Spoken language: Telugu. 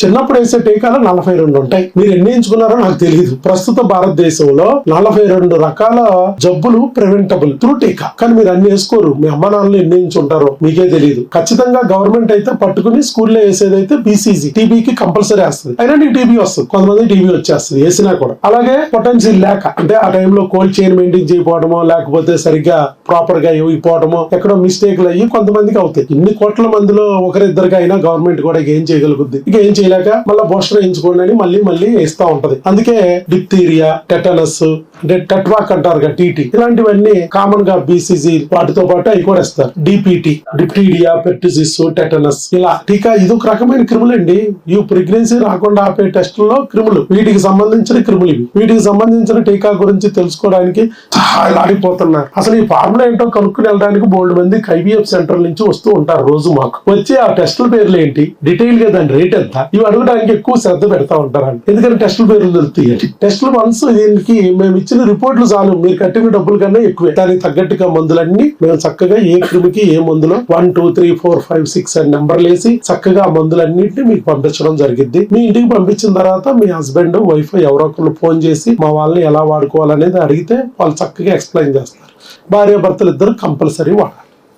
చిన్నప్పుడు వేసే టీకాలు 42 ఉంటాయి. మీరు ఎన్ని ఎంచుకున్నారో నాకు తెలియదు. ప్రస్తుత భారతదేశంలో 42 రకాల జబ్బులు ప్రివెంటబుల్ త్రూ టీకా. కానీ మీరు అన్ని వేసుకోరు. మీ అమ్మ నాన్నలు ఎన్ని ఎంచుంటారో మీకే తెలియదు. ఖచ్చితంగా గవర్నమెంట్ అయితే పట్టుకుని స్కూల్లో వేసేదైతే బీసీజీ, టీబీకి కంపల్సరీ వేస్తుంది. అయినా నీకు టీబీ వస్తుంది, కొంతమంది టీబీ వచ్చేస్తుంది వేసినా కూడా. అలాగే పొటెన్షియల్ లేక, అంటే ఆ టైంలో కోల్డ్ చైన్ మెయింటైన్ చేయకపోవడమో, లేకపోతే సరిగ్గా ప్రాపర్ గా ఇవ్వకపోవడమో, ఎక్కడో మిస్టేక్లు అయ్యి కొంతమందికి అవుతాయి. ఇన్ని కోట్ల మందిలో ఒకరిద్దరికి అయినా గవర్నమెంట్ కూడా ఏం చేయగలుగుద్ది? ఇక ఏం చేయలేక మళ్ళీ బూస్టర్ వేయించుకోండి అని మళ్ళీ ఇస్తా ఉంటది. అందుకే డిప్తీరియా, టెటనస్, అంటే టెట్వాక్ అంటారు కదా, టీటీ, ఇలాంటివన్నీ కామన్ గా బీసీజీ వాటితో పాటు అవి కూడా ఇస్తారు. డిపిటి, డిప్టీరియా, పెర్టిసిస్, టెటనస్, ఇలా టీకా. ఇది ఒక రకమైన క్రిములు అండి. ఈ ప్రెగ్నెన్సీ రాకుండా ఆపే టెస్టుల్లో క్రిములు, వీటికి సంబంధించిన క్రిములు ఇవి. వీటికి సంబంధించిన టీకా గురించి తెలుసుకోవడానికి చాలా ఆడిపోతున్నారు. అసలు ఈ ఫార్ములా ఏంటో కనుక్కుని వెళ్ళడానికి బోల్డ్ మంది ఐవీఎఫ్ సెంటర్ నుంచి వస్తూ ఉంటారు రోజు. మాకు వచ్చి ఆ టెస్టుల పేర్లు ఏంటి, డీటెయిల్ గా దాని రేట్ ఎంత, ఇవి అడగడానికి ఎక్కువ శ్రద్ధ పెడతా ఉంటారు. ఎందుకంటే టెస్టుల పేర్లు తెలుస్తాయి. టెస్టులు వన్స్ దీనికి మేము ఇచ్చిన రిపోర్ట్లు చాలు, మీరు కట్టిన డబ్బుల కన్నా ఎక్కువే. దానికి తగ్గట్టుగా మందులన్నీ మేము చక్కగా ఏ క్రిమికి ఏ మందులో 1 2 3 4 5 6 అని నెంబర్లు వేసి చక్కగా ఆ మందులన్నింటినీ మీకు పంపించడం జరిగింది. మీ ఇంటికి పంపించిన తర్వాత మీ హస్బెండ్, వైఫ్ ఎవరో ఒకళ్ళు ఫోన్ చేసి మా వాళ్ళని ఎలా వాడుకోవాలనేది అడిగితే వాళ్ళు చక్కగా ఎక్స్ప్లెయిన్ చేస్తారు. భార్యాభర్తలు ఇద్దరు కంపల్సరీ వాడాలి.